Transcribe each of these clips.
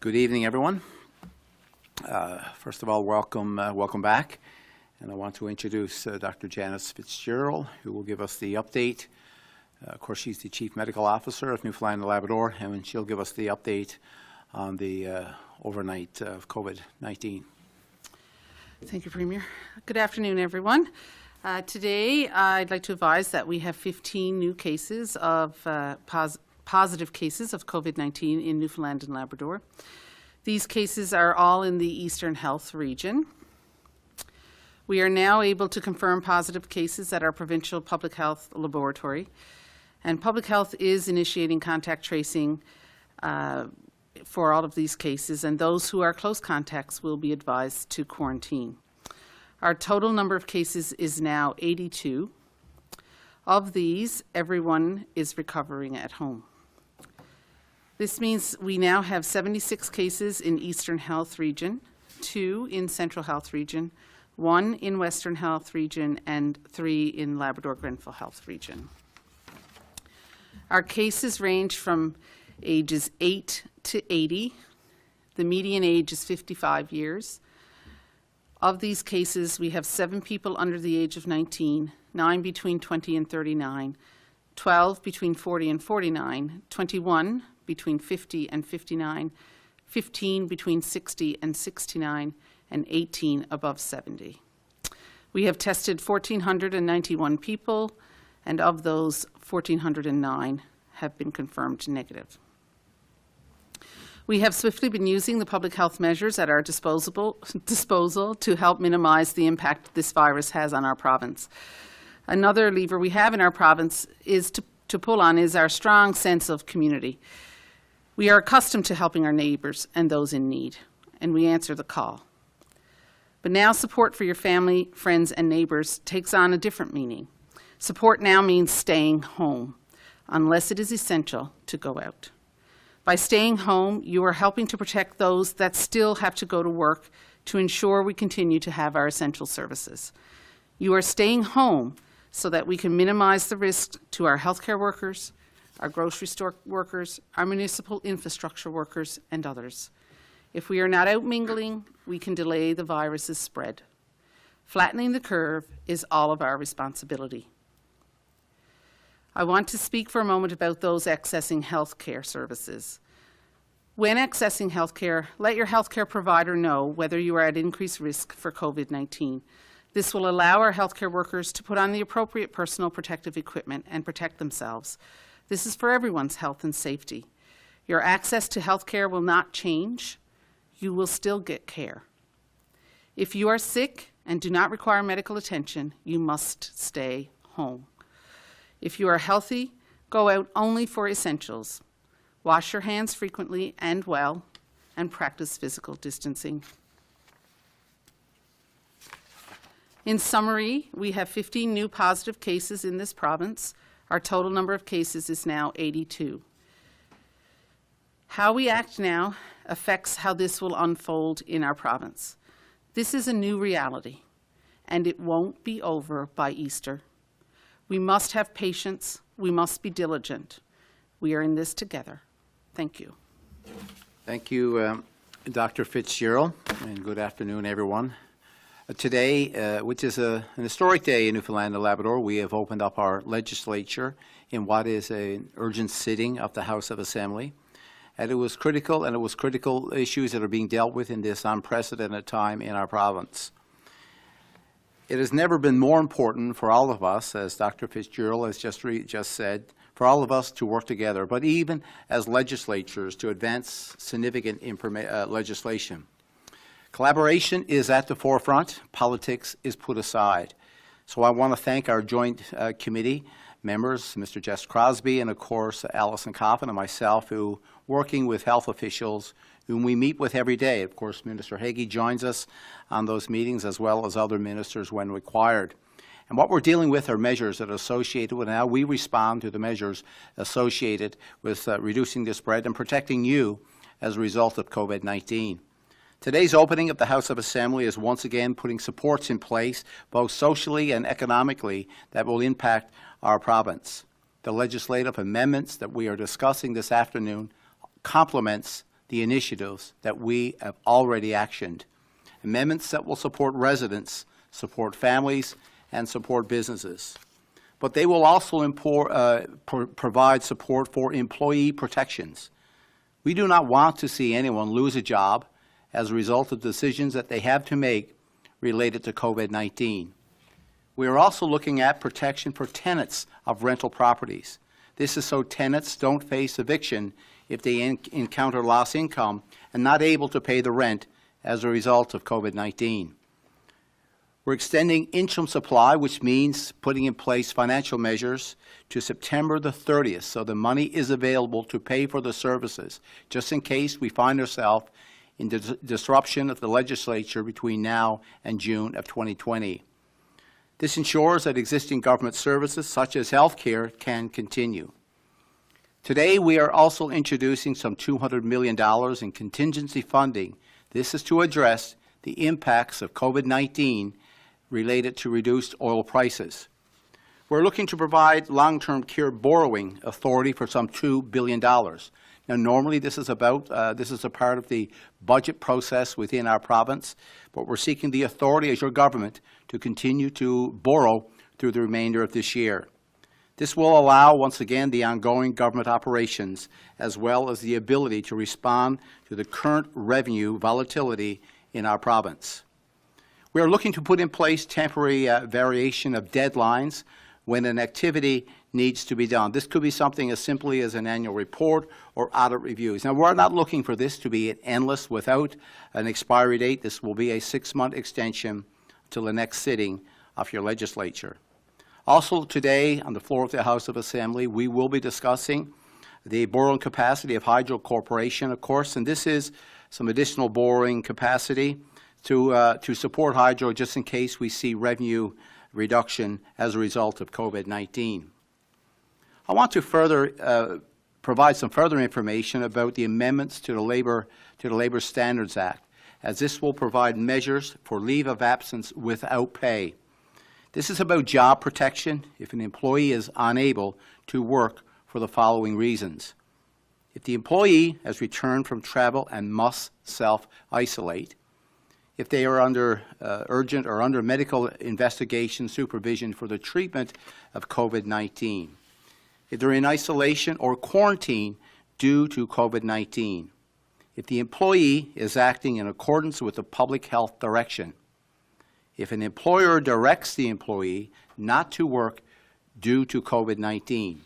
Good evening, everyone. First of all, welcome back. And I want to introduce Dr. Janice Fitzgerald, who will give us the update. Of course, she's the Chief Medical Officer of Newfoundland and Labrador, and she'll give us the update on the overnight of COVID-19. Thank you, Premier. Good afternoon, everyone. Today, I'd like to advise that we have 15 new cases of positive cases of COVID-19 in Newfoundland and Labrador. These cases are all in the Eastern Health region. We are now able to confirm positive cases at our provincial public health laboratory, and public health is initiating contact tracing for all of these cases, and those who are close contacts will be advised to quarantine. Our total number of cases is now 82. Of these, everyone is recovering at home. This means we now have 76 cases in Eastern Health Region, 2 in Central Health Region, 1 in Western Health Region, and 3 in Labrador-Grenville Health Region. Our cases range from ages 8 to 80. The median age is 55 years. Of these cases, we have 7 people under the age of 19, 9 between 20 and 39, 12 between 40 and 49, 21 between 50 and 59, 15 between 60 and 69, and 18 above 70. We have tested 1,491 people, and of those, 1,409 have been confirmed negative. We have swiftly been using the public health measures at our disposal to help minimize the impact this virus has on our province. Another lever we have in our province is to pull on is our strong sense of community. We are accustomed to helping our neighbours and those in need, and we answer the call. But now support for your family, friends, and neighbours takes on a different meaning. Support now means staying home, unless it is essential to go out. By staying home, you are helping to protect those that still have to go to work to ensure we continue to have our essential services. You are staying home so that we can minimize the risk to our healthcare workers, our grocery store workers, our municipal infrastructure workers, and others. If we are not out mingling, we can delay the virus's spread. Flattening the curve is all of our responsibility. I want to speak for a moment about those accessing healthcare services. When accessing healthcare, let your healthcare provider know whether you are at increased risk for COVID-19. This will allow our healthcare workers to put on the appropriate personal protective equipment and protect themselves. This is for everyone's health and safety. Your access to healthcare will not change. You will still get care. If you are sick and do not require medical attention, you must stay home. If you are healthy, go out only for essentials. Wash your hands frequently and well, and practice physical distancing. In summary, we have 15 new positive cases in this province. Our total number of cases is now 82. How we act now affects how this will unfold in our province. This is a new reality, and it won't be over by Easter. We must have patience. We must be diligent. We are in this together. Thank you. Thank you, Dr. Fitzgerald, and good afternoon, everyone. Today, which is an historic day in Newfoundland and Labrador, we have opened up our legislature in what is an urgent sitting of the House of Assembly. And it was critical issues that are being dealt with in this unprecedented time in our province. It has never been more important for all of us, as Dr. Fitzgerald has just said, for all of us to work together, but even as legislatures to advance significant legislation. Collaboration is at the forefront. Politics is put aside. So I want to thank our joint committee members, Mr. Jess Crosby and, of course, Alison Coffin and myself, who working with health officials whom we meet with every day. Of course, Minister Haggie joins us on those meetings, as well as other ministers when required. And what we're dealing with are measures that are associated with how we respond to the measures associated with reducing the spread and protecting you as a result of COVID-19. Today's opening of the House of Assembly is once again putting supports in place, both socially and economically, that will impact our province. The legislative amendments that we are discussing this afternoon complements the initiatives that we have already actioned. Amendments that will support residents, support families, and support businesses. But they will also provide support for employee protections. We do not want to see anyone lose a job as a result of decisions that they have to make related to COVID-19. We are also looking at protection for tenants of rental properties. This is so tenants don't face eviction if they encounter lost income and not able to pay the rent as a result of COVID-19. We're extending interim supply, which means putting in place financial measures to September the 30th, so the money is available to pay for the services, just in case we find ourselves in disruption of the legislature between now and June of 2020. This ensures that existing government services, such as health care, can continue. Today, we are also introducing some $200 million in contingency funding. This is to address the impacts of COVID-19 related to reduced oil prices. We're looking to provide long-term care borrowing authority for some $2 billion. Now, normally this is a part of the budget process within our province, but we're seeking the authority as your government to continue to borrow through the remainder of this year. This will allow, once again, the ongoing government operations, as well as the ability to respond to the current revenue volatility in our province. We are looking to put in place temporary variation of deadlines when an activity needs to be done. This could be something as simply as an annual report or audit reviews. Now, we're not looking for this to be endless without an expiry date. This will be a 6-month extension till the next sitting of your legislature. Also today, on the floor of the House of Assembly, we will be discussing the borrowing capacity of Hydro Corporation, of course, and this is some additional borrowing capacity to support Hydro just in case we see revenue reduction as a result of COVID-19. I want to provide some further information about the amendments to the Labor Standards Act, as this will provide measures for leave of absence without pay. This is about job protection if an employee is unable to work for the following reasons. If the employee has returned from travel and must self-isolate, if they are under urgent or under medical investigation supervision for the treatment of COVID-19, if they're in isolation or quarantine due to COVID-19, if the employee is acting in accordance with the public health direction, if an employer directs the employee not to work due to COVID-19.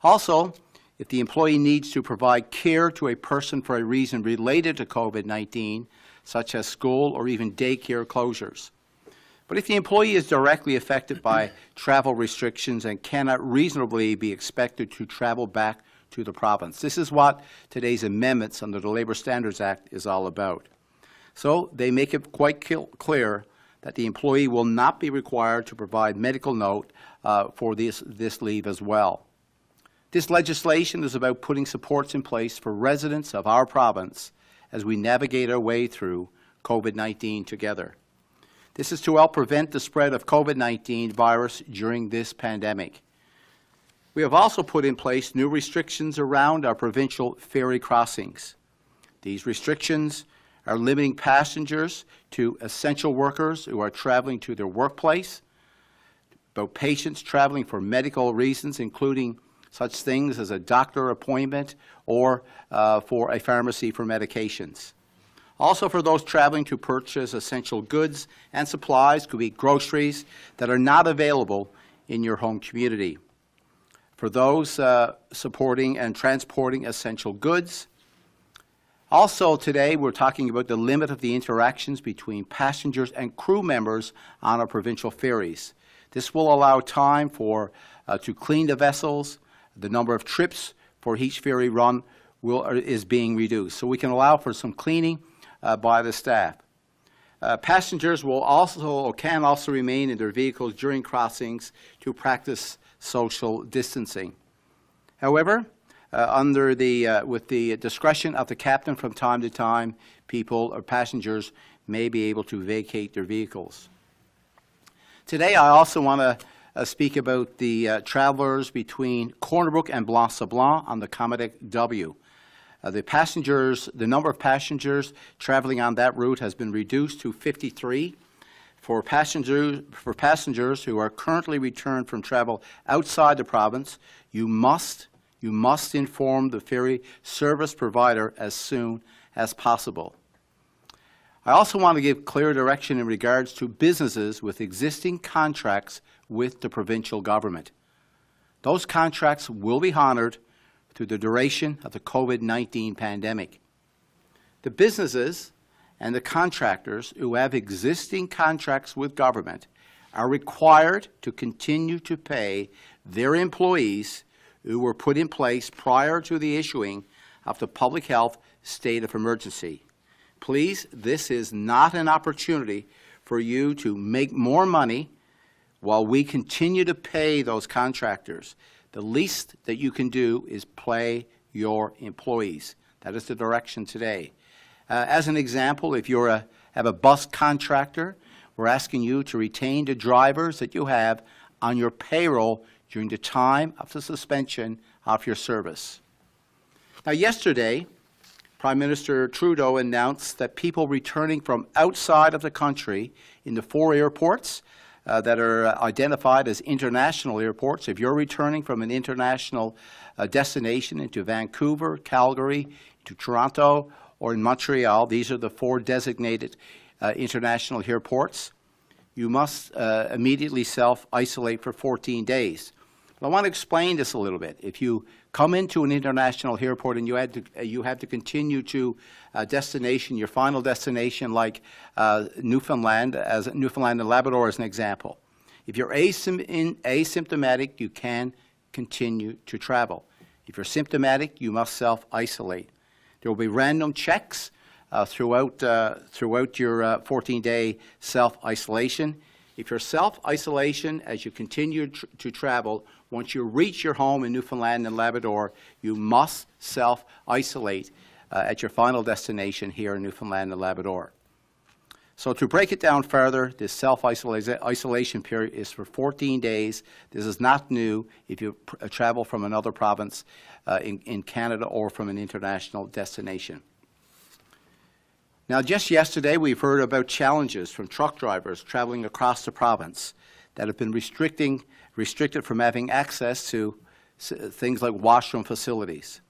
Also, if the employee needs to provide care to a person for a reason related to COVID-19, such as school or even daycare closures. But if the employee is directly affected by travel restrictions and cannot reasonably be expected to travel back to the province. This is what today's amendments under the Labor Standards Act is all about. So they make it quite clear that the employee will not be required to provide medical note for this leave as well. This legislation is about putting supports in place for residents of our province as we navigate our way through COVID-19 together. This is to help prevent the spread of COVID-19 virus during this pandemic. We have also put in place new restrictions around our provincial ferry crossings. These restrictions are limiting passengers to essential workers who are traveling to their workplace, about patients traveling for medical reasons, including such things as a doctor appointment or for a pharmacy for medications. Also for those traveling to purchase essential goods and supplies, could be groceries that are not available in your home community. For those supporting and transporting essential goods. Also today we're talking about the limit of the interactions between passengers and crew members on our provincial ferries. This will allow time to clean the vessels. The number of trips for each ferry run is being reduced, so we can allow for some cleaning by the staff. Passengers can also remain in their vehicles during crossings to practice social distancing. However, with the discretion of the captain from time to time, people or passengers may be able to vacate their vehicles. Today I also want to speak about the travelers between Corner Brook and Blanc-Sablon on the Cometic W. The number of passengers traveling on that route has been reduced to 53. For passengers who are currently returned from travel outside the province, you must inform the ferry service provider as soon as possible. I also want to give clear direction in regards to businesses with existing contracts with the provincial government. Those contracts will be honored through the duration of the COVID-19 pandemic. The businesses and the contractors who have existing contracts with government are required to continue to pay their employees who were put in place prior to the issuing of the public health state of emergency. Please, this is not an opportunity for you to make more money while we continue to pay those contractors. The least that you can do is pay your employees. That is the direction today. As an example, if you have a bus contractor, we're asking you to retain the drivers that you have on your payroll during the time of the suspension of your service. Now, yesterday, Prime Minister Trudeau announced that people returning from outside of the country in the 4 airports that are identified as international airports, if you're returning from an international destination into Vancouver, Calgary, to Toronto, or in Montreal, these are the 4 designated international airports, you must immediately self-isolate for 14 days. I want to explain this a little bit. If you come into an international airport and you have to continue to destination, your final destination, like Newfoundland and Labrador as an example. If you're asymptomatic, you can continue to travel. If you're symptomatic, you must self-isolate. There will be random checks throughout your 14-day self-isolation. If you're self-isolation as you continue to travel, once you reach your home in Newfoundland and Labrador, you must self-isolate at your final destination here in Newfoundland and Labrador. So to break it down further, this self-isolation period is for 14 days. This is not new if you travel from another province in Canada or from an international destination. Now, just yesterday, we've heard about challenges from truck drivers traveling across the province that have been restricted from having access to things like washroom facilities.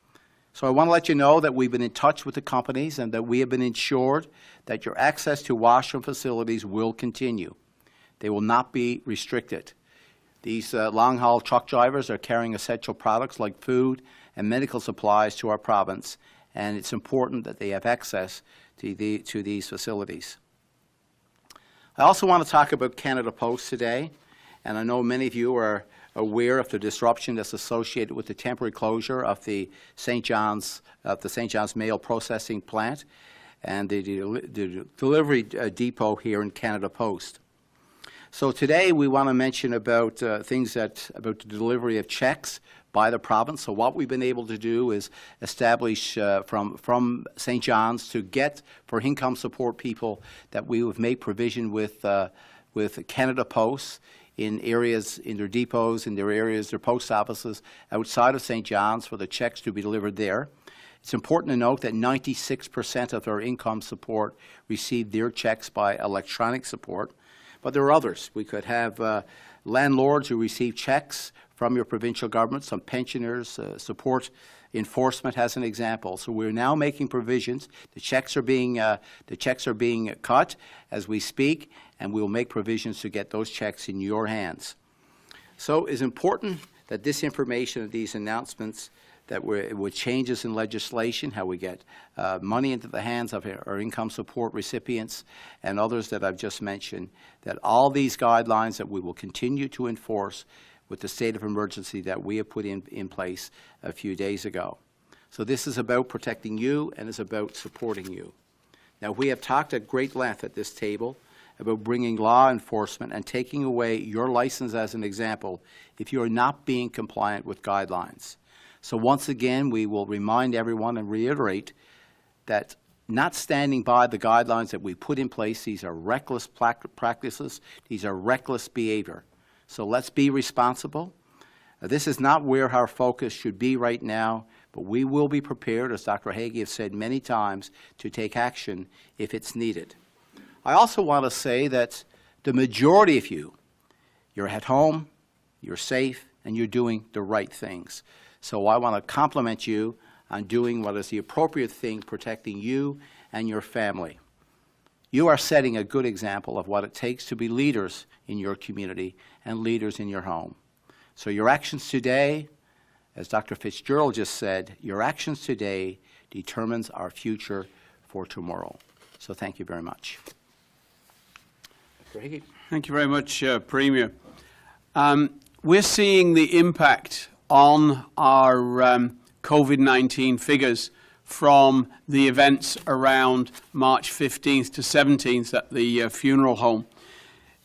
So I want to let you know that we've been in touch with the companies and that we have been ensured that your access to washroom facilities will continue. They will not be restricted. These long-haul truck drivers are carrying essential products like food and medical supplies to our province, and it's important that they have access to these facilities. I also want to talk about Canada Post today, and I know many of you are aware of the disruption that's associated with the temporary closure of the St. John's mail processing plant and the delivery depot here in Canada Post. So today we want to mention about about the delivery of checks by the province. So what we've been able to do is establish from St. John's to get for income support people that we have made provision with Canada Post in areas, in their depots, in their areas, their post offices outside of St. John's for the checks to be delivered there. It's important to note that 96% of our income support receive their checks by electronic support, but there are others. We could have landlords who receive checks from your provincial government, some pensioners, support enforcement as an example. So we're now making provisions. The checks are being cut as we speak, and we will make provisions to get those checks in your hands. So it's important that this information and these announcements that with changes in legislation, how we get money into the hands of our income support recipients and others that I've just mentioned, that all these guidelines that we will continue to enforce with the state of emergency that we have put in place a few days ago. So this is about protecting you and is about supporting you. Now, we have talked at great length at this table about bringing law enforcement and taking away your license as an example if you are not being compliant with guidelines. So once again, we will remind everyone and reiterate that not standing by the guidelines that we put in place, these are reckless practices, these are reckless behavior. So let's be responsible. This is not where our focus should be right now, but we will be prepared, as Dr. Haggie has said many times, to take action if it's needed. I also want to say that the majority of you're at home, you're safe, and you're doing the right things. So I want to compliment you on doing what is the appropriate thing, protecting you and your family. You are setting a good example of what it takes to be leaders in your community and leaders in your home. So your actions today, as Dr. Fitzgerald just said, your actions today determines our future for tomorrow. So thank you very much. Dr. Haggie. Thank you very much, Premier. We're seeing the impact on our COVID-19 figures from the events around March 15th to 17th at the funeral home.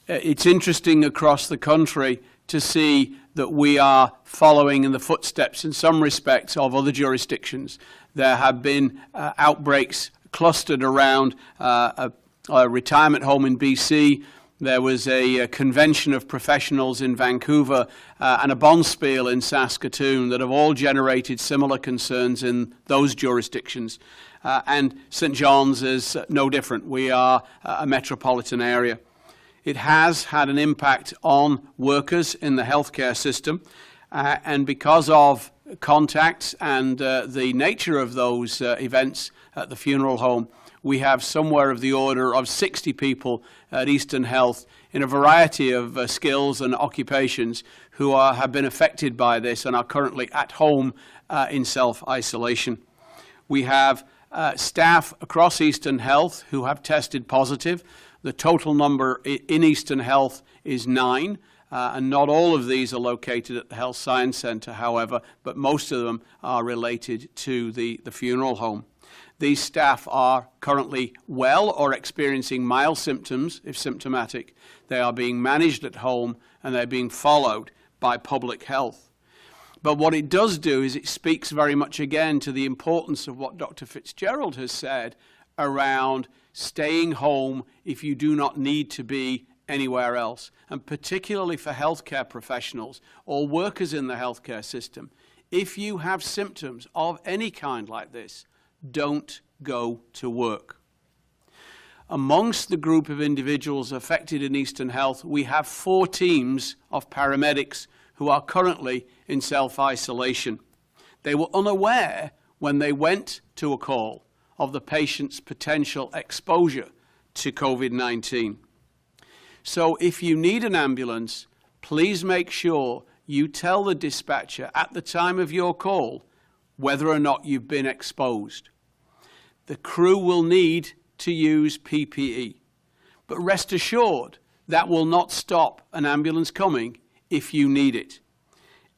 It's interesting across the country to see that we are following in the footsteps in some respects of other jurisdictions. There have been outbreaks clustered around a retirement home in BC. There was a convention of professionals in Vancouver and a bonspiel in Saskatoon that have all generated similar concerns in those jurisdictions. And St. John's is no different. We are a metropolitan area. It has had an impact on workers in the healthcare system. And because of contacts and the nature of those events at the funeral home, we have somewhere of the order of 60 people at Eastern Health in a variety of skills and occupations who have been affected by this and are currently at home in self-isolation. We have staff across Eastern Health who have tested positive. The total number in Eastern Health is 9, and not all of these are located at the Health Science Centre, however, but most of them are related to the funeral home. These staff are currently well or experiencing mild symptoms, if symptomatic. They are being managed at home and they're being followed by public health. But what it does do is it speaks very much again to the importance of what Dr. Fitzgerald has said around staying home if you do not need to be anywhere else. And particularly for healthcare professionals or workers in the healthcare system, if you have symptoms of any kind like this, don't go to work. Amongst the group of individuals affected in Eastern Health, we have 4 teams of paramedics who are currently in self-isolation. They were unaware when they went to a call of the patient's potential exposure to COVID-19. So if you need an ambulance, please make sure you tell the dispatcher at the time of your call whether or not you've been exposed. The crew will need to use PPE, but rest assured that will not stop an ambulance coming if you need it.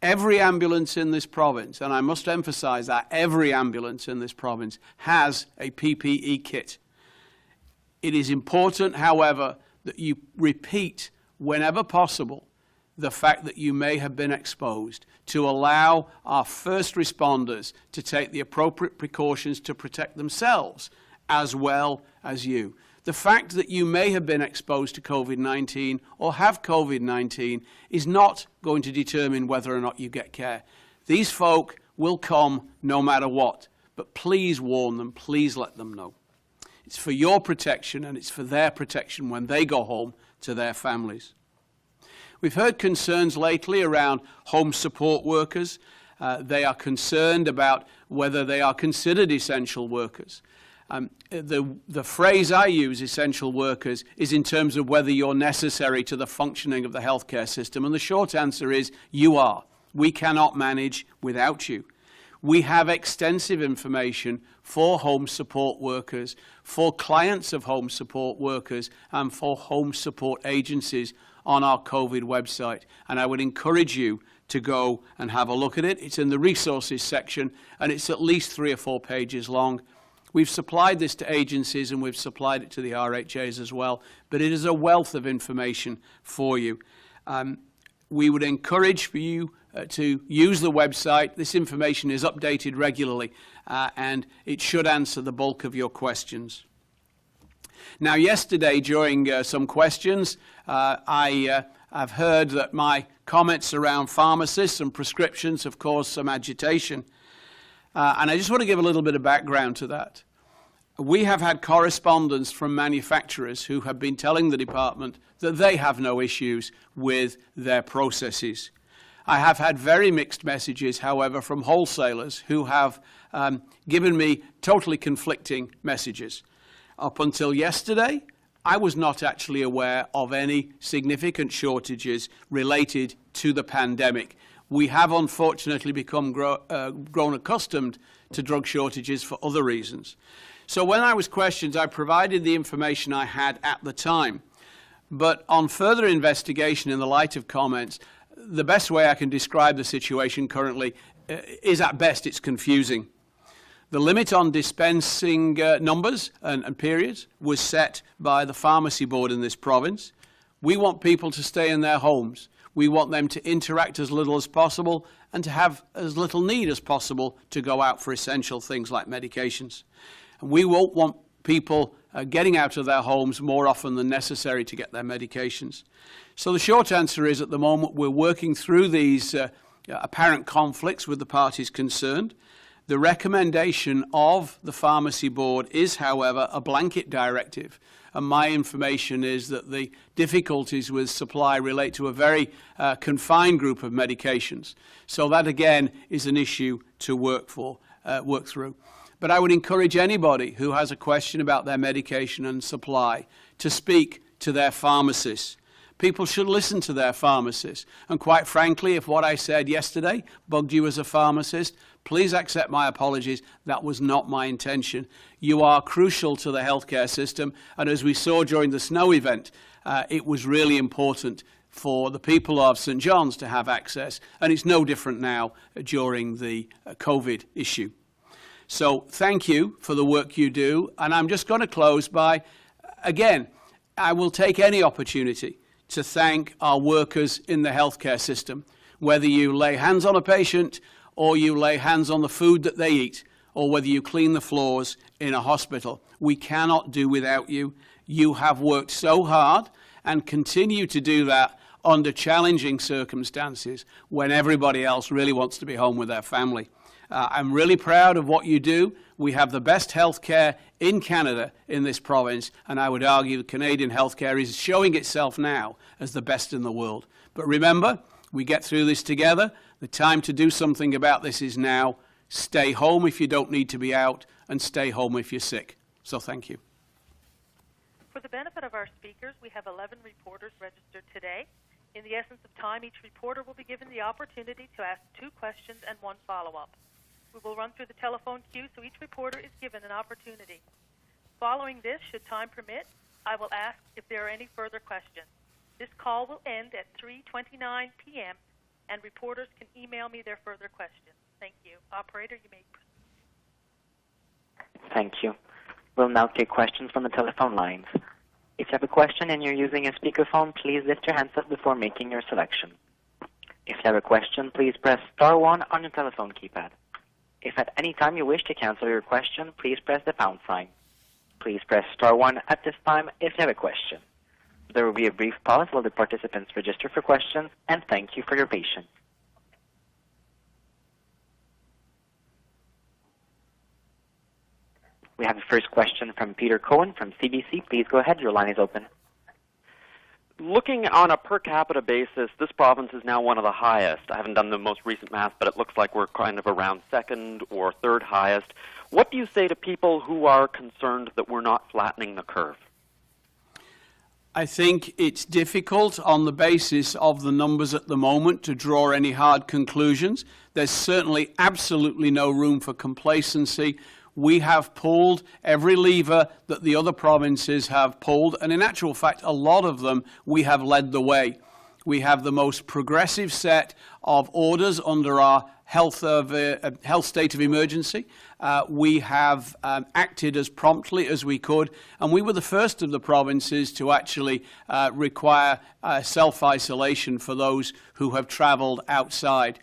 Every ambulance in this province, and I must emphasize that every ambulance in this province has a PPE kit. It is important, however, that you repeat whenever possible the fact that you may have been exposed to allow our first responders to take the appropriate precautions to protect themselves as well as you. The fact that you may have been exposed to COVID-19 or have COVID-19 is not going to determine whether or not you get care. These folk will come no matter what, but please warn them, please let them know. It's for your protection and it's for their protection when they go home to their families. We've heard concerns lately around home support workers. They are concerned about whether they are considered essential workers. The phrase I use, essential workers, is in terms of whether you're necessary to the functioning of the healthcare system. And the short answer is you are. We cannot manage without you. We have extensive information for home support workers, for clients of home support workers, and for home support agencies on our COVID website. And I would encourage you to go and have a look at it. It's in the resources section, and it's at least 3 or 4 pages long. We've supplied this to agencies, and we've supplied it to the RHAs as well, but it is a wealth of information for you. We would encourage for you to use the website. This information is updated regularly, and it should answer the bulk of your questions. Now, yesterday, during some questions, I've heard that my comments around pharmacists and prescriptions have caused some agitation. And I just want to give a little bit of background to that. We have had correspondence from manufacturers who have been telling the department that they have no issues with their processes. I have had very mixed messages, however, from wholesalers who have given me totally conflicting messages. Up until yesterday, I was not actually aware of any significant shortages related to the pandemic. We have unfortunately become grown accustomed to drug shortages for other reasons. So when I was questioned, I provided the information I had at the time. But on further investigation in the light of comments, the best way I can describe the situation currently is at best it's confusing. The limit on dispensing numbers and periods was set by the pharmacy board in this province. We want people to stay in their homes. We want them to interact as little as possible and to have as little need as possible to go out for essential things like medications. And we won't want people getting out of their homes more often than necessary to get their medications. So the short answer is, at the moment, we're working through these apparent conflicts with the parties concerned. The recommendation of the pharmacy board is, however, a blanket directive. And my information is that the difficulties with supply relate to a very confined group of medications. So that, again, is an issue to work through. But I would encourage anybody who has a question about their medication and supply to speak to their pharmacists. People should listen to their pharmacists. And quite frankly, if what I said yesterday bugged you as a pharmacist, please accept my apologies. That was not my intention. You are crucial to the healthcare system. And as we saw during the snow event, it was really important for the people of St. John's to have access. And it's no different now during the COVID issue. So thank you for the work you do. And I'm just going to close by, again, I will take any opportunity to thank our workers in the healthcare system. Whether you lay hands on a patient, or you lay hands on the food that they eat, or whether you clean the floors in a hospital, we cannot do without you. You have worked so hard and continue to do that under challenging circumstances when everybody else really wants to be home with their family. I'm really proud of what you do. We have the best healthcare in Canada in this province, and I would argue that Canadian healthcare is showing itself now as the best in the world. But remember, we get through this together. The time to do something about this is now. Stay home if you don't need to be out, and stay home if you're sick. So thank you. For the benefit of our speakers, we have 11 reporters registered today. In the essence of time, each reporter will be given the opportunity to ask 2 questions and 1 follow-up. We will run through the telephone queue, so each reporter is given an opportunity. Following this, should time permit, I will ask if there are any further questions. This call will end at 3:29 p.m., and reporters can email me their further questions. Thank you. Operator, you may proceed. Thank you. We'll now take questions from the telephone lines. If you have a question and you're using a speakerphone, please lift your handset before making your selection. If you have a question, please press star 1 on your telephone keypad. If at any time you wish to cancel your question, please press the pound sign. Please press star 1 at this time if you have a question. There will be a brief pause while the participants register for questions, and thank you for your patience. We have the first question from Peter Cohen from CBC. Please go ahead. Your line is open. Looking on a per capita basis, this province is now one of the highest. I haven't done the most recent math, but it looks like we're kind of around second or third highest. What do you say to people who are concerned that we're not flattening the curve? I think it's difficult on the basis of the numbers at the moment to draw any hard conclusions. There's certainly absolutely no room for complacency. We have pulled every lever that the other provinces have pulled, and in actual fact, a lot of them, we have led the way. We have the most progressive set of orders under our health state of emergency. We have acted as promptly as we could, and we were the first of the provinces to actually require self-isolation for those who have travelled outside.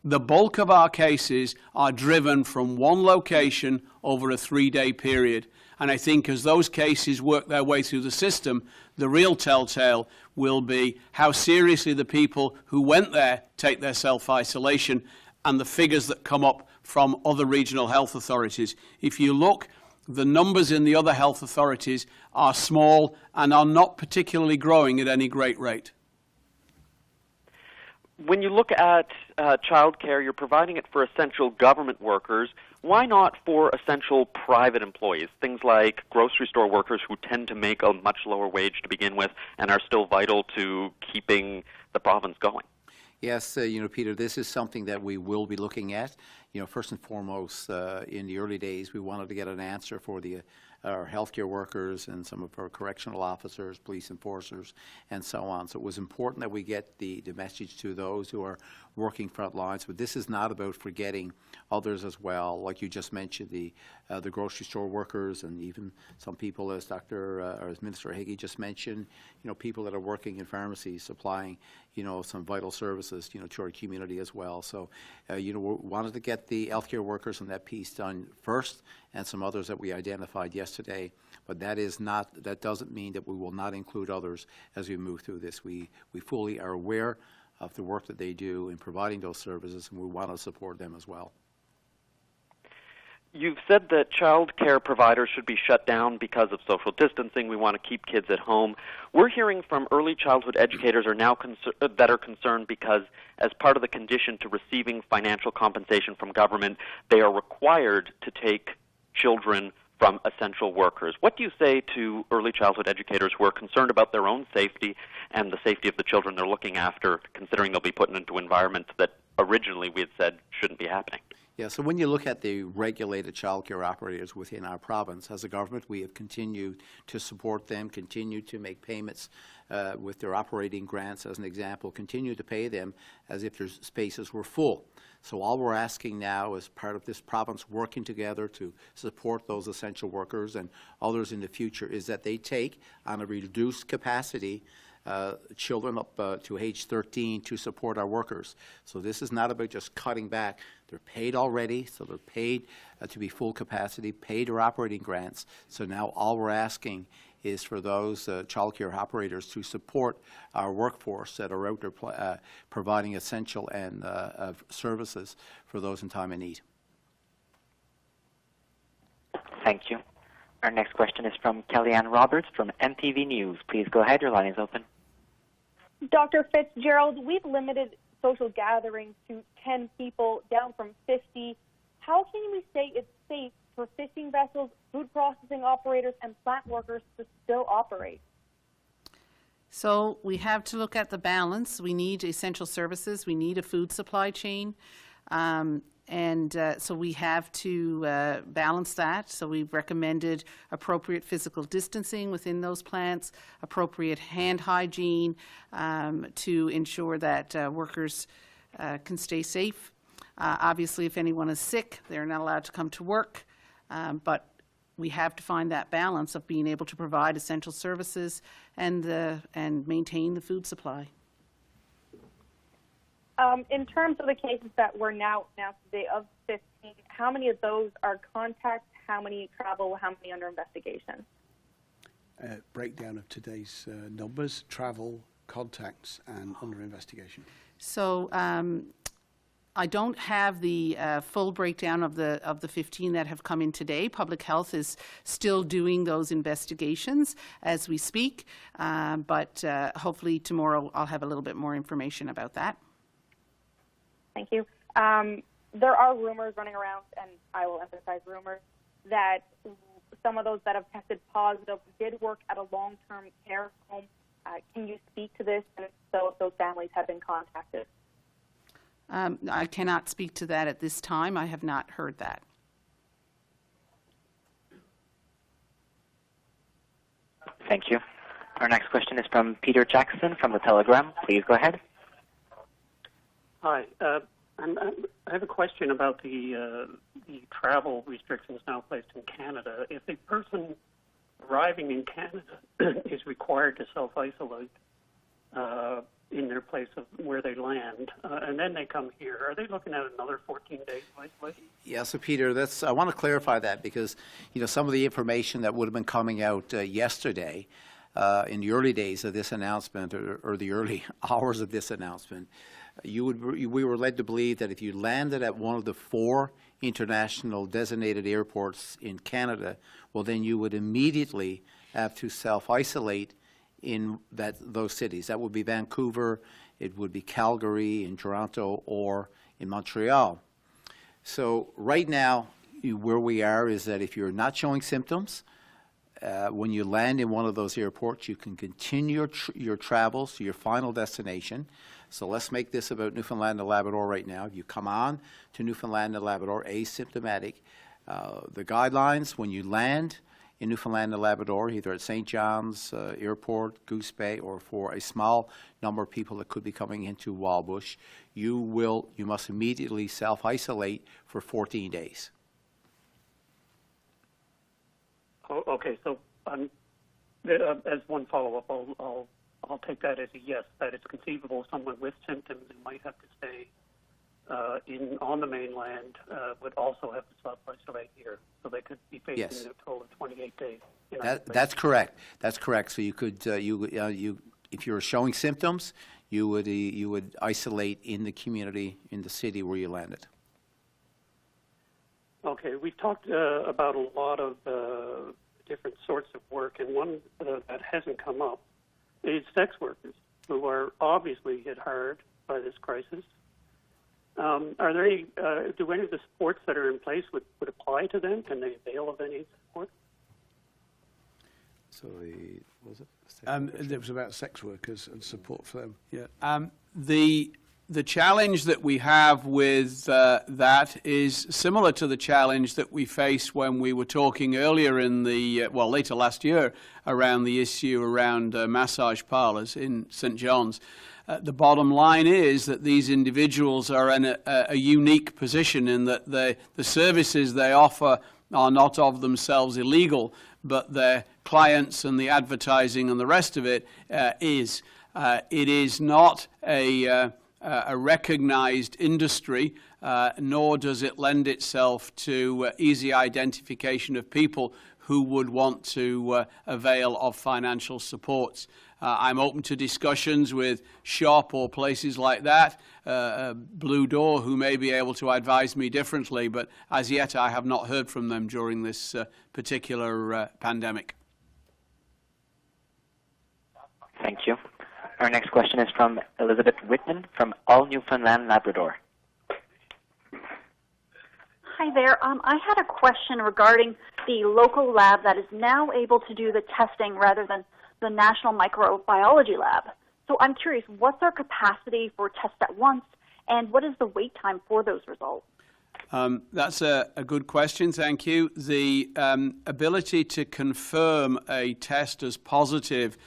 The bulk of our cases are driven from one location over a 3-day period. And I think as those cases work their way through the system, the real telltale will be how seriously the people who went there take their self-isolation, and the figures that come up from other regional health authorities. If you look, the numbers in the other health authorities are small and are not particularly growing at any great rate. When you look at childcare, you're providing it for essential government workers. Why not for essential private employees, things like grocery store workers who tend to make a much lower wage to begin with and are still vital to keeping the province going? Yes, Peter, this is something that we will be looking at. First and foremost, in the early days, we wanted to get an answer for our healthcare workers and some of our correctional officers, police enforcers, and so on. So it was important that we get the message to those who are working front lines. But this is not about forgetting others as well, like you just mentioned, the grocery store workers, and even some people, as as Minister Haggie just mentioned, people that are working in pharmacies, supplying, some vital services, to our community as well. So, we wanted to get the healthcare workers and that piece done first, and some others that we identified yesterday. But that doesn't mean that we will not include others as we move through this. We fully are aware of the work that they do in providing those services, and we want to support them as well. You've said that child care providers should be shut down because of social distancing. We want to keep kids at home. We're hearing from early childhood educators that are concerned because as part of the condition to receiving financial compensation from government, they are required to take children from essential workers. What do you say to early childhood educators who are concerned about their own safety and the safety of the children they're looking after, considering they'll be put into environments that originally we had said shouldn't be happening? Yeah, so when you look at the regulated child care operators within our province, as a government, we have continued to support them, continued to make payments with their operating grants, as an example, continue to pay them as if their spaces were full. So all we're asking now, as part of this province working together to support those essential workers and others in the future, is that they take on a reduced capacity children up to age 13 to support our workers. So this is not about just cutting back. They're paid already, so they're paid to be full capacity, paid their operating grants. So now all we're asking is for those child care operators to support our workforce that are out there providing essential and services for those in time of need. Thank you. Our next question is from Kellyanne Roberts from MTV News. Please go ahead. Your line is open. Dr. Fitzgerald, we've limited social gatherings to 10 people, down from 50. How can we say it's safe for fishing vessels, food processing operators, and plant workers to still operate? So we have to look at the balance. We need essential services. We need a food supply chain. So we have to balance that. So we've recommended appropriate physical distancing within those plants, appropriate hand hygiene to ensure that workers can stay safe. Obviously, if anyone is sick, they're not allowed to come to work. But we have to find that balance of being able to provide essential services and maintain the food supply. In terms of the cases that were now announced today of 15, how many of those are contacts, how many travel, how many under investigation? Breakdown of today's numbers: travel, contacts, and under investigation. So I don't have the full breakdown of the 15 that have come in today. Public Health is still doing those investigations as we speak, but hopefully tomorrow I'll have a little bit more information about that. Thank you. There are rumors running around, and I will emphasize rumors, that some of those that have tested positive did work at a long-term care home. Can you speak to this, and so if those families have been contacted? I cannot speak to that at this time. I have not heard that. Thank you. Our next question is from Peter Jackson from The Telegram. Please go ahead. Hi. I have a question about the travel restrictions now placed in Canada. If a person arriving in Canada is required to self-isolate in their place of where they land, and then they come here, are they looking at another 14 days isolation? Yeah, so Peter, I want to clarify that because some of the information that would have been coming out yesterday in the early days of this announcement or the early hours of this announcement, we were led to believe that if you landed at one of the 4 international designated airports in Canada, well, then you would immediately have to self-isolate in those cities. That would be Vancouver, it would be Calgary, in Toronto, or in Montreal. So right now, where we are is that if you're not showing symptoms, when you land in one of those airports, you can continue your travels to your final destination. So let's make this about Newfoundland and Labrador right now. If you come on to Newfoundland and Labrador asymptomatic, the guidelines when you land in Newfoundland and Labrador, either at St. John's Airport, Goose Bay, or for a small number of people that could be coming into Wallbush, you must immediately self-isolate for 14 days. Oh, okay, so as one follow-up, I'll take that as a yes, that it's conceivable someone with symptoms who might have to stay on the mainland would also have to self-isolate here, so they could be facing Yes. a total of 28 days. That's correct. That's correct. So you could, if you're showing symptoms, you would isolate in the community, in the city where you landed. Okay, we've talked about a lot of different sorts of work, and one that hasn't come up is sex workers, who are obviously hit hard by this crisis. Are there any? Do any of the supports that are in place would apply to them? Can they avail of any support? So it was about sex workers and support for them. Yeah. The challenge that we have with that is similar to the challenge that we faced when we were talking earlier in later last year around the issue around massage parlors in St. John's. The bottom line is that these individuals are in a unique position in that the services they offer are not of themselves illegal, but their clients and the advertising and the rest of it is. It is not a recognized industry, nor does it lend itself to easy identification of people who would want to avail of financial supports. I'm open to discussions with SHOP or places like that, Blue Door, who may be able to advise me differently, but as yet I have not heard from them during this particular pandemic. Thank you. Our next question is from Elizabeth Whitman from All Newfoundland Labrador. Hi there. I had a question regarding the local lab that is now able to do the testing rather than the National Microbiology Lab. So I'm curious, what's our capacity for tests at once, and what is the wait time for those results? That's a good question, thank you. The ability to confirm a test as positive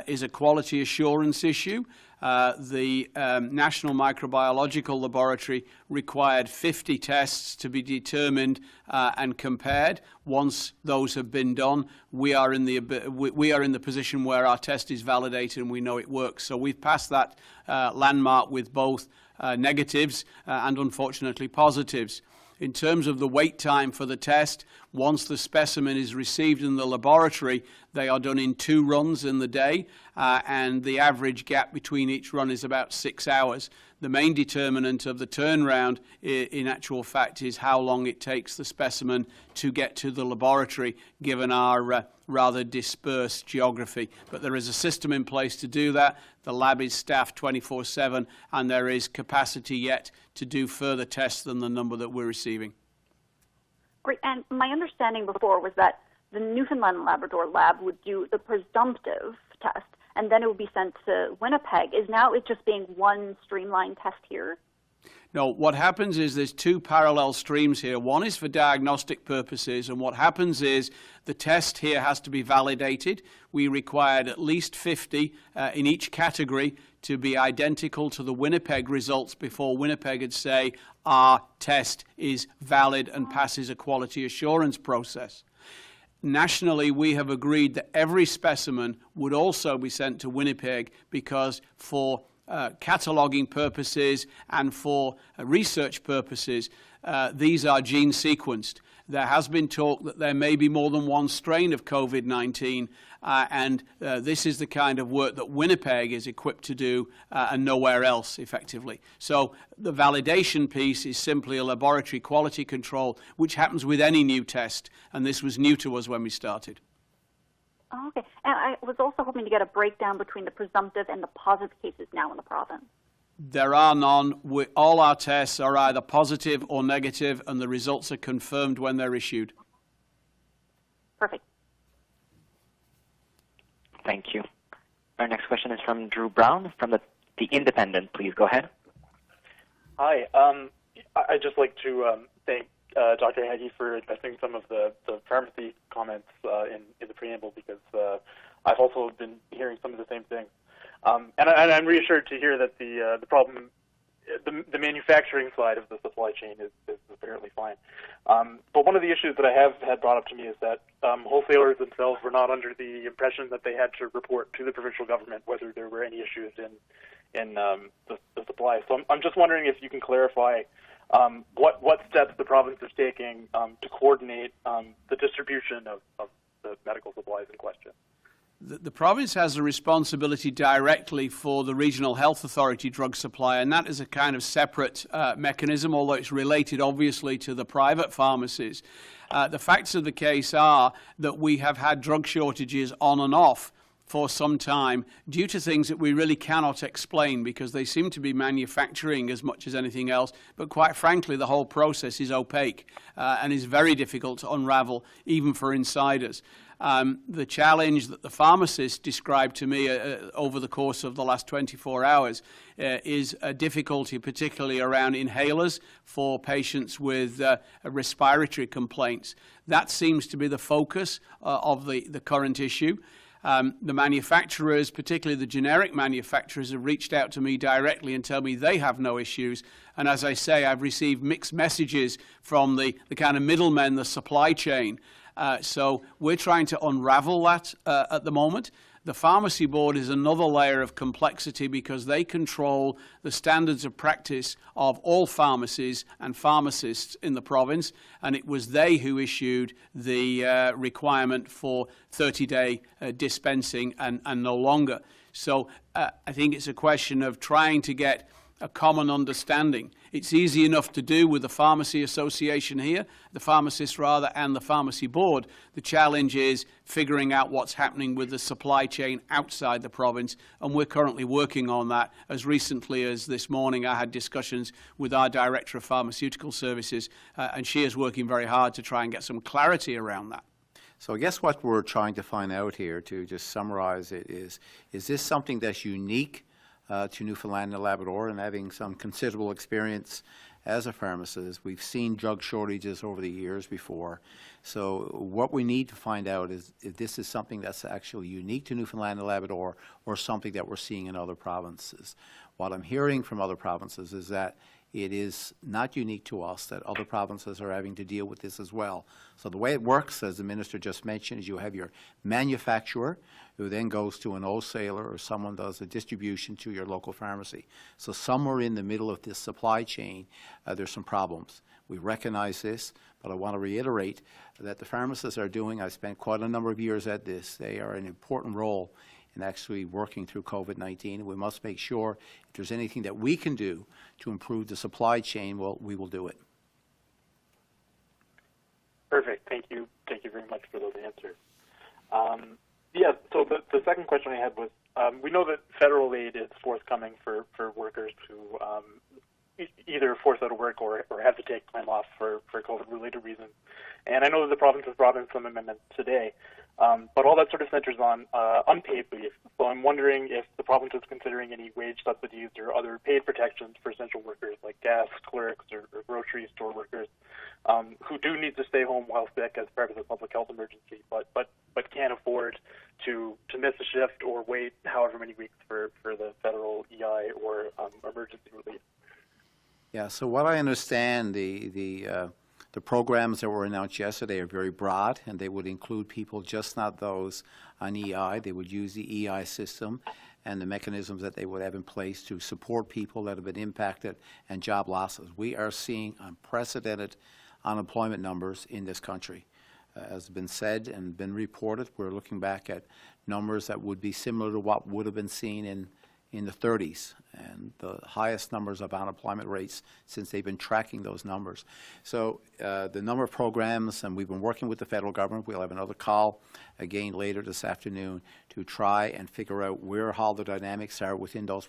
is a quality assurance issue. The National Microbiological Laboratory required 50 tests to be determined and compared. Once those have been done, we are in the position where our test is validated and we know it works. So we've passed that landmark with both negatives and unfortunately positives. In terms of the wait time for the test, once the specimen is received in the laboratory, they are done in 2 runs in the day, and the average gap between each run is about 6 hours. The main determinant of the turnaround, in actual fact, is how long it takes the specimen to get to the laboratory, given our rather dispersed geography. But there is a system in place to do that. The lab is staffed 24/7, and there is capacity yet to do further tests than the number that we're receiving. Great. And my understanding before was that the Newfoundland and Labrador lab would do the presumptive test, and then it would be sent to Winnipeg. Is now it just being one streamlined test here? No, what happens is there's 2 parallel streams here. One is for diagnostic purposes, and what happens is the test here has to be validated. We required at least 50 in each category to be identical to the Winnipeg results before Winnipeg would say our test is valid and passes a quality assurance process. Nationally, we have agreed that every specimen would also be sent to Winnipeg because for cataloging purposes and for research purposes, these are gene sequenced. There has been talk that there may be more than one strain of COVID-19, and this is the kind of work that Winnipeg is equipped to do and nowhere else effectively. So the validation piece is simply a laboratory quality control, which happens with any new test, and this was new to us when we started. Oh, okay. And I was also hoping to get a breakdown between the presumptive and the positive cases now in the province. There are none. All our tests are either positive or negative, and the results are confirmed when they're issued. Perfect. Thank you. Our next question is from Drew Brown from the Independent. Please go ahead. Hi. I'd just like to thank Dr. Haggie for addressing some of the pharmacy comments in the preamble, because I've also been hearing some of the same things. And I'm reassured to hear that the problem, the manufacturing side of the supply chain is apparently fine. But one of the issues that I have had brought up to me is that wholesalers themselves were not under the impression that they had to report to the provincial government whether there were any issues in the supply. So I'm just wondering if you can clarify what steps the province is taking to coordinate the distribution of the medical supplies in question. The province has a responsibility directly for the Regional Health Authority drug supply, and that is a kind of separate mechanism, although it's related obviously to the private pharmacies. The facts of the case are that we have had drug shortages on and off for some time due to things that we really cannot explain, because they seem to be manufacturing as much as anything else. But quite frankly, the whole process is opaque and is very difficult to unravel, even for insiders. The challenge that the pharmacist described to me over the course of the last 24 hours is a difficulty, particularly around inhalers for patients with respiratory complaints. That seems to be the focus of the current issue. The manufacturers, particularly the generic manufacturers, have reached out to me directly and tell me they have no issues. And as I say, I've received mixed messages from the kind of middlemen, the supply chain. So we're trying to unravel that at the moment. The pharmacy board is another layer of complexity because they control the standards of practice of all pharmacies and pharmacists in the province, and it was they who issued the requirement for 30-day dispensing and no longer. So I think it's a question of trying to get a common understanding. It's easy enough to do with the Pharmacy Association here, the pharmacists rather, and the pharmacy board. The challenge is figuring out what's happening with the supply chain outside the province, and we're currently working on that. As recently as this morning, I had discussions with our Director of Pharmaceutical Services, and she is working very hard to try and get some clarity around that. So I guess what we're trying to find out here, to just summarize it, is this something that's unique to Newfoundland and Labrador, and having some considerable experience as a pharmacist? We've seen drug shortages over the years before. So what we need to find out is if this is something that's actually unique to Newfoundland and Labrador or something that we're seeing in other provinces. What I'm hearing from other provinces is that it is not unique to us, that other provinces are having to deal with this as well. So the way it works, as the Minister just mentioned, is you have your manufacturer who then goes to an wholesaler or someone does a distribution to your local pharmacy. So somewhere in the middle of this supply chain, there's some problems. We recognize this, but I want to reiterate that the pharmacists are doing, I've spent quite a number of years at this, they are an important role in actually working through COVID-19. We must make sure if there's anything that we can do to improve the supply chain, well, we will do it. Perfect. Thank you. Thank you very much for those answers. Yeah, so the second question I had was, we know that federal aid is forthcoming for workers who either forced out of work or have to take time off for COVID-related reasons. And I know that the province has brought in some amendments today, but all that sort of centers on unpaid leave. So I'm wondering if the province is considering any wage subsidies or other paid protections for essential workers like gas clerks or grocery store workers who do need to stay home while sick as part of the public health emergency, but can't afford to miss a shift or wait however many weeks for the federal EI or emergency relief. Yeah, so what I understand, the The programs that were announced yesterday are very broad, and they would include people, just not those on EI. They would use the EI system and the mechanisms that they would have in place to support people that have been impacted and job losses. We are seeing unprecedented unemployment numbers in this country. As has been said and been reported, we're looking back at numbers that would be similar to what would have been seen in the 30s, and the highest numbers of unemployment rates since they've been tracking those numbers. So the number of programs, and we've been working with the federal government. We'll have another call again later this afternoon to try and figure out how the dynamics are within those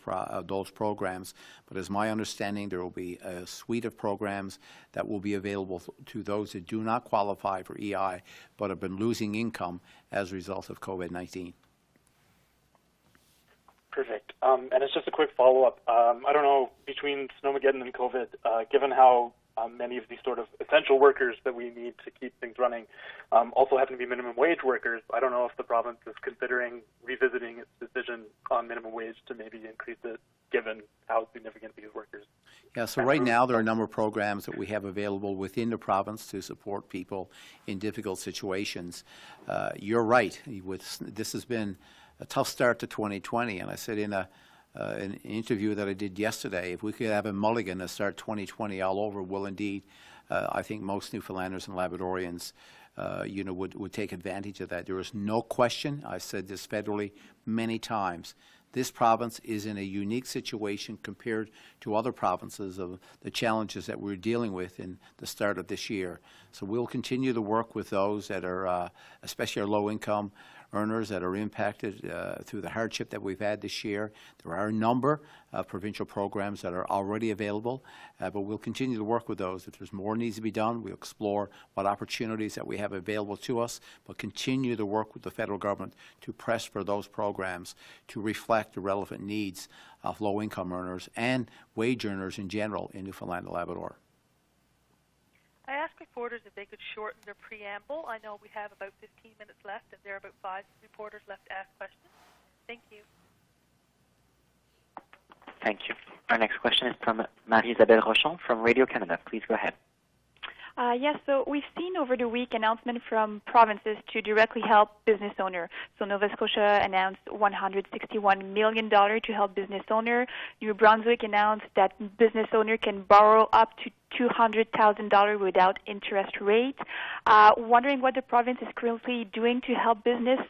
programs. But as my understanding, there will be a suite of programs that will be available to those that do not qualify for EI but have been losing income as a result of COVID-19. Perfect. And it's just a quick follow-up. I don't know, between Snowmageddon and COVID, given how many of these sort of essential workers that we need to keep things running also happen to be minimum wage workers, I don't know if the province is considering revisiting its decision on minimum wage to maybe increase it, given how significant these workers. Yeah, so right now there are a number of programs that we have available within the province to support people in difficult situations. You're right. This has been a tough start to 2020, and I said in an interview that I did yesterday, if we could have a mulligan to start 2020 all over, well, indeed, I think most Newfoundlanders and Labradorians, would take advantage of that. There is no question. I said this federally many times. This province is in a unique situation compared to other provinces of the challenges that we're dealing with in the start of this year. So we'll continue to work with those that are, especially our low-income earners that are impacted through the hardship that we've had this year. There are a number of provincial programs that are already available, but we'll continue to work with those. If there's more needs to be done, we'll explore what opportunities that we have available to us, but continue to work with the federal government to press for those programs to reflect the relevant needs of low-income earners and wage earners in general in Newfoundland and Labrador. I asked reporters if they could shorten their preamble. I know we have about 15 minutes left, and there are about 5 reporters left to ask questions. Thank you. Thank you. Our next question is from Marie-Isabelle Rochon from Radio Canada. Please go ahead. Yes, so we've seen over the week announcements from provinces to directly help business owners. So Nova Scotia announced $161 million to help business owners. New Brunswick announced that business owner can borrow up to $200,000 without interest rate. Wondering what the province is currently doing to help business,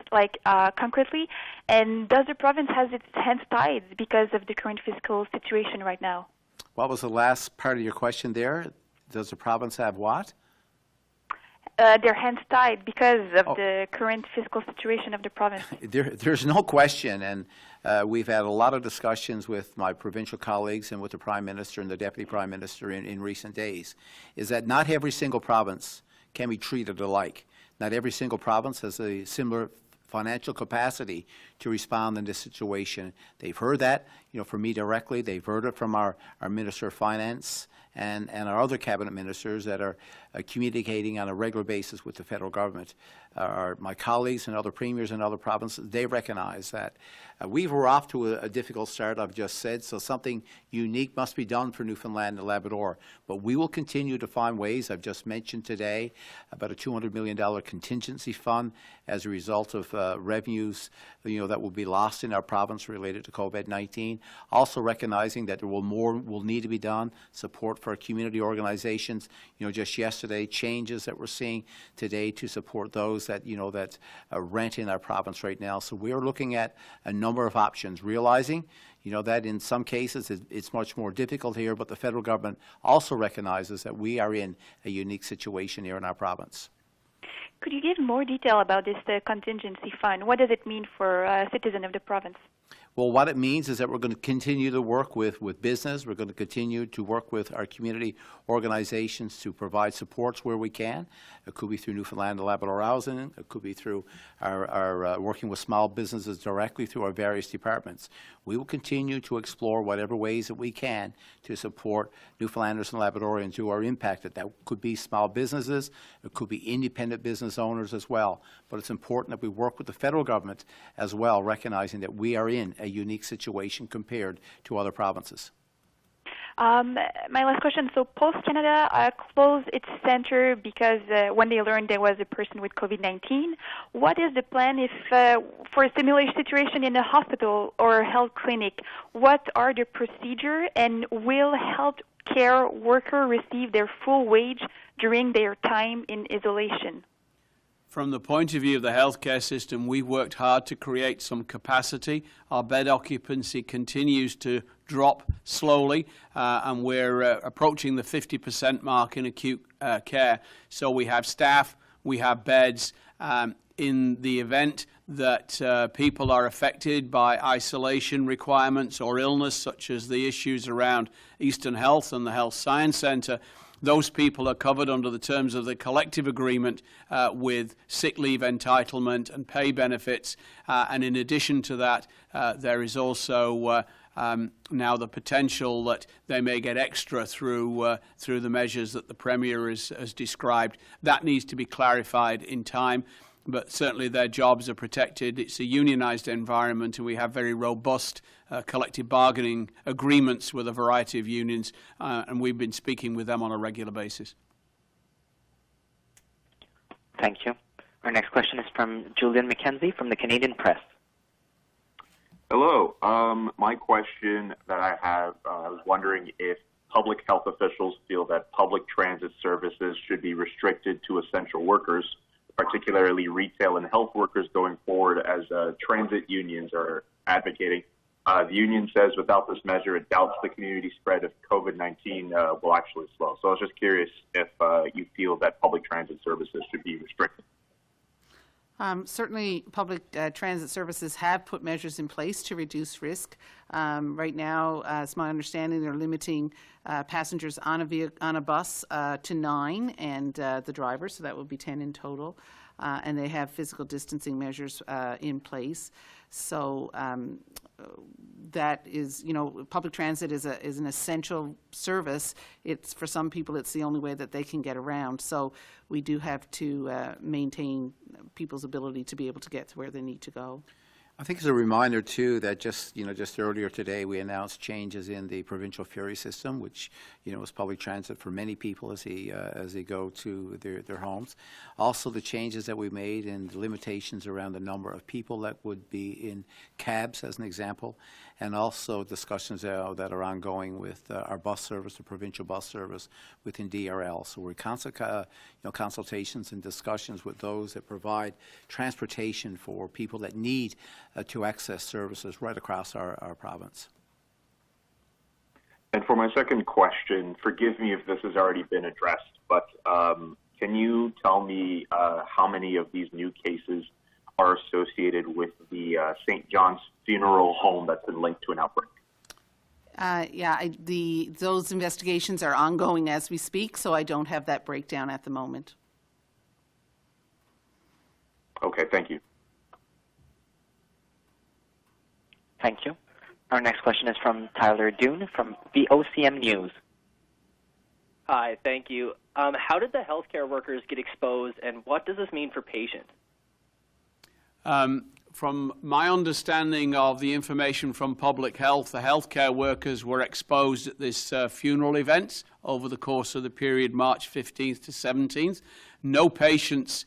concretely, and does the province has its hands tied because of the current fiscal situation right now? What was the last part of your question there? Does the province have what? Their hands tied because of the current fiscal situation of the province. There's no question, and we've had a lot of discussions with my provincial colleagues and with the Prime Minister and the Deputy Prime Minister in recent days, is that not every single province can be treated alike. Not every single province has a similar financial capacity to respond in this situation. They've heard that, from me directly. They've heard it from our Minister of Finance and our other cabinet ministers that are communicating on a regular basis with the federal government. My colleagues and other premiers in other provinces, they recognize that. We were off to a difficult start, I've just said, so something unique must be done for Newfoundland and Labrador. But we will continue to find ways. I've just mentioned today about a $200 million contingency fund as a result of revenues that will be lost in our province related to COVID-19. Also recognizing that more will need to be done, support for our community organizations. Just yesterday, changes that we're seeing today to support those that, that rent in our province right now. So we are looking at a number of options, realizing that in some cases it's much more difficult here, but the federal government also recognizes that we are in a unique situation here in our province. Could you give more detail about this contingency fund? What does it mean for a citizen of the province? Well, what it means is that we're going to continue to work with business. We're going to continue to work with our community organizations to provide supports where we can. It could be through Newfoundland and Labrador Housing. It could be through our working with small businesses directly through our various departments. We will continue to explore whatever ways that we can to support Newfoundlanders and Labradorians who are impacted. That could be small businesses. It could be independent business owners as well. But it's important that we work with the federal government as well, recognizing that we are in a unique situation compared to other provinces. My last question. So Post Canada closed its center because when they learned there was a person with COVID-19. What is the plan if for a similar situation in a hospital or health clinic? What are the procedures, and will healthcare workers receive their full wage during their time in isolation? From the point of view of the healthcare system, we've worked hard to create some capacity. Our bed occupancy continues to drop slowly, and we're approaching the 50% mark in acute care. So we have staff, we have beds. In the event that people are affected by isolation requirements or illness, such as the issues around Eastern Health and the Health Science Centre, those people are covered under the terms of the collective agreement with sick leave entitlement and pay benefits. And in addition to that, there is also now the potential that they may get extra through the measures that the Premier has described. That needs to be clarified in time. But certainly their jobs are protected. It's a unionised environment, and we have very robust collective bargaining agreements with a variety of unions, and we've been speaking with them on a regular basis. Thank you. Our next question is from Julian McKenzie from the Canadian Press. Hello. My question that I have, I was wondering if public health officials feel that public transit services should be restricted to essential workers, particularly retail and health workers going forward, as transit unions are advocating. The union says without this measure, it doubts the community spread of COVID-19 will actually slow. So I was just curious if you feel that public transit services should be restricted. Certainly, public transit services have put measures in place to reduce risk. Right now, it's my understanding they're limiting passengers on a bus to 9 and the driver, so that would be 10 in total. And they have physical distancing measures in place. So that is, public transit is an essential service. It's, for some people, it's the only way that they can get around. So we do have to maintain people's ability to be able to get to where they need to go. I think it's a reminder too that just earlier today we announced changes in the provincial ferry system, which is public transit for many people as they go to their homes. Also, the changes that we made and the limitations around the number of people that would be in cabs, as an example, and also discussions that are ongoing with our bus service, the provincial bus service within DRL. So we're consultations and discussions with those that provide transportation for people that need to access services right across our province. And for my second question, forgive me if this has already been addressed, but can you tell me how many of these new cases are associated with the St. John's Funeral Home that's been linked to an outbreak? Those investigations are ongoing as we speak, so I don't have that breakdown at the moment. Okay, thank you. Thank you. Our next question is from Tyler Dune from the OCM News. Hi, thank you. How did the healthcare workers get exposed, and what does this mean for patients? From my understanding of the information from public health, the healthcare workers were exposed at this funeral event over the course of the period March 15th to 17th. No patients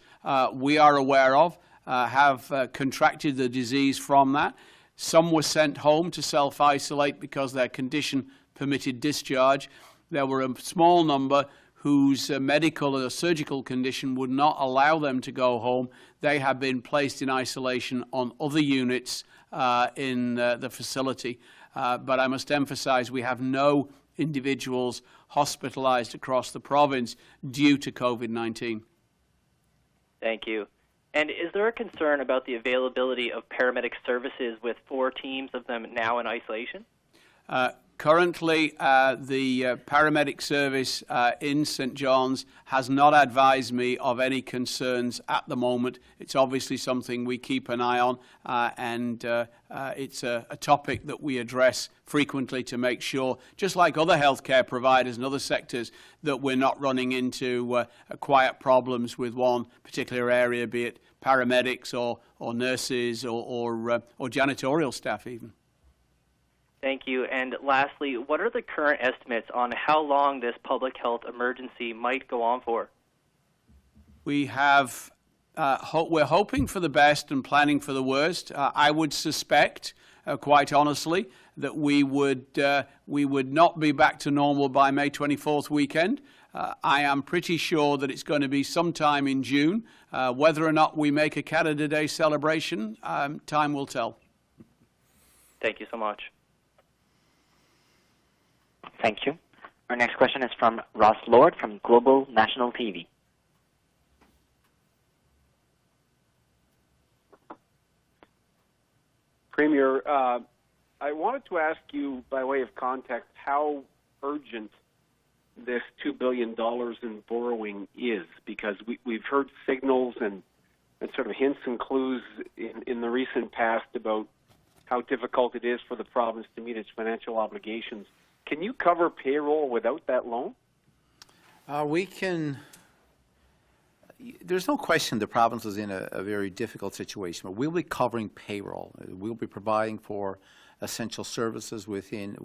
we are aware of have contracted the disease from that. Some were sent home to self-isolate because their condition permitted discharge. There were a small number whose medical or surgical condition would not allow them to go home. They have been placed in isolation on other units in the facility. But I must emphasize we have no individuals hospitalized across the province due to COVID-19. Thank you. And is there a concern about the availability of paramedic services with 4 teams of them now in isolation? Currently, the paramedic service in St. John's has not advised me of any concerns at the moment. It's obviously something we keep an eye on, and it's a topic that we address frequently to make sure, just like other healthcare providers and other sectors, that we're not running into quiet problems with one particular area, be it paramedics or nurses or janitorial staff even. Thank you. And lastly, what are the current estimates on how long this public health emergency might go on for? We have, we're hoping for the best and planning for the worst. I would suspect, quite honestly, that we would not be back to normal by May 24th weekend. I am pretty sure that it's going to be sometime in June. Whether or not we make a Canada Day celebration, time will tell. Thank you so much. Thank you. Our next question is from Ross Lord from Global National TV. Premier, I wanted to ask you, by way of context, how urgent this $2 billion in borrowing is, because we've heard signals and sort of hints and clues in the recent past about how difficult it is for the province to meet its financial obligations. Can you cover payroll without that loan? We can. There's no question the province is in a very difficult situation, but we'll be covering payroll. We'll be providing for essential services within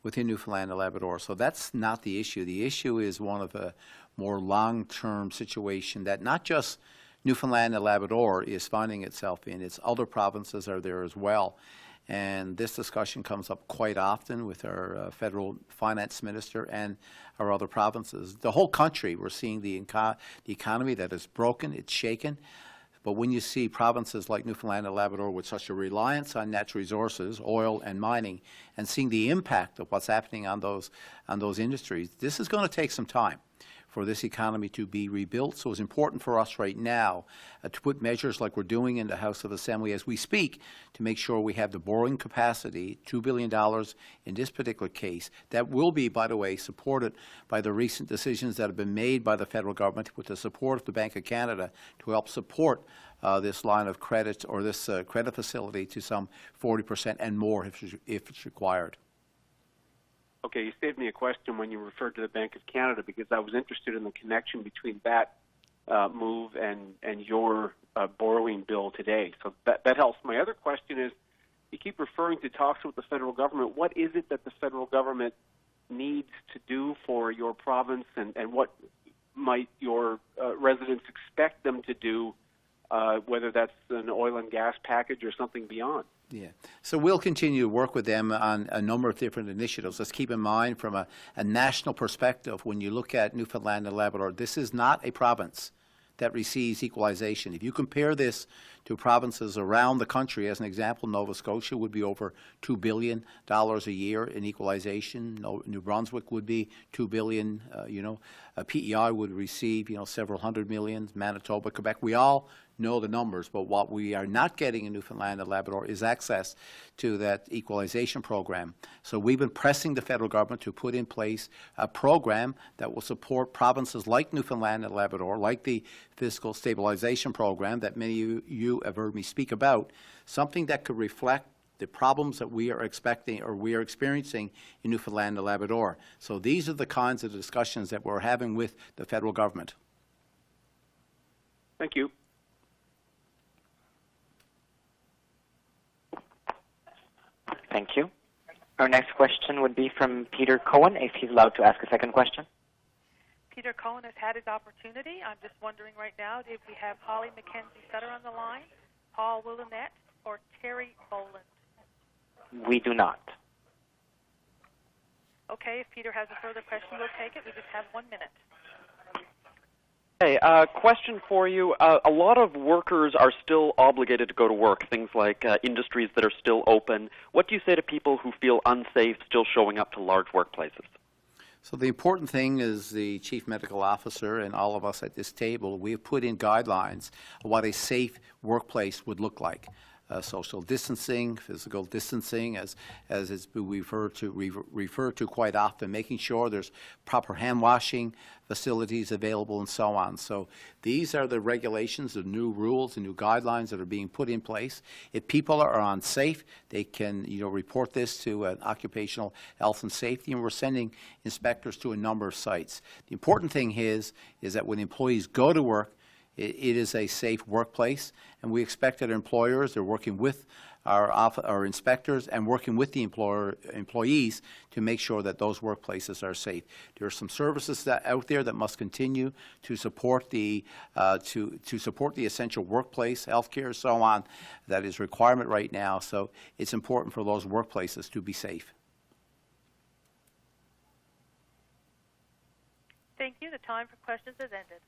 Newfoundland and Labrador. So that's not the issue. The issue is one of a more long-term situation that not just Newfoundland and Labrador is finding itself in. It's other provinces are there as well. And this discussion comes up quite often with our federal finance minister and our other provinces. The whole country, we're seeing the economy that is broken, it's shaken. But when you see provinces like Newfoundland and Labrador with such a reliance on natural resources, oil and mining, and seeing the impact of what's happening on those industries, this is going to take some time for this economy to be rebuilt. So it's important for us right now to put measures like we're doing in the House of Assembly as we speak to make sure we have the borrowing capacity, $2 billion in this particular case, that will be, by the way, supported by the recent decisions that have been made by the federal government with the support of the Bank of Canada to help support this line of credit or this credit facility to some 40% and more if it's required. Okay, you saved me a question when you referred to the Bank of Canada, because I was interested in the connection between that move and your borrowing bill today. So that helps. My other question is, you keep referring to talks with the federal government. What is it that the federal government needs to do for your province, and what might your residents expect them to do, whether that's an oil and gas package or something beyond? Yeah. So we'll continue to work with them on a number of different initiatives. Let's keep in mind from a national perspective, when you look at Newfoundland and Labrador, this is not a province that receives equalization. If you compare this to provinces around the country, as an example, Nova Scotia would be over $2 billion a year in equalization. New Brunswick would be $2 billion. PEI would receive, several hundred million. Manitoba, Quebec, we all know the numbers, but what we are not getting in Newfoundland and Labrador is access to that equalization program. So we've been pressing the federal government to put in place a program that will support provinces like Newfoundland and Labrador, like the Fiscal Stabilization Program that many of you have heard me speak about, something that could reflect the problems that we are expecting or we are experiencing in Newfoundland and Labrador. So these are the kinds of discussions that we're having with the federal government. Thank you. Thank you. Our next question would be from Peter Cohen, if he's allowed to ask a second question. Peter Cohen has had his opportunity. I'm just wondering right now if we have Holly Mackenzie-Sutter on the line, Paul Willamette, or Terry Boland. We do not. Okay, if Peter has a further question, we'll take it. We just have 1 minute. Hey, question for you. A lot of workers are still obligated to go to work, things like industries that are still open. What do you say to people who feel unsafe still showing up to large workplaces? So the important thing is the Chief Medical Officer and all of us at this table, we have put in guidelines of what a safe workplace would look like. Social distancing, physical distancing, as it's been referred to quite often, making sure there's proper hand washing facilities available and so on. So these are the regulations, the new rules, the new guidelines that are being put in place. If people are unsafe, they can report this to an occupational health and safety, and we're sending inspectors to a number of sites. The important thing is that when employees go to work, it is a safe workplace, and we expect that employers are working with our inspectors and working with the employees to make sure that those workplaces are safe. There are some services out there that must continue to support the support the essential workplace, healthcare, so on. That is a requirement right now. So it's important for those workplaces to be safe. Thank you. The time for questions has ended.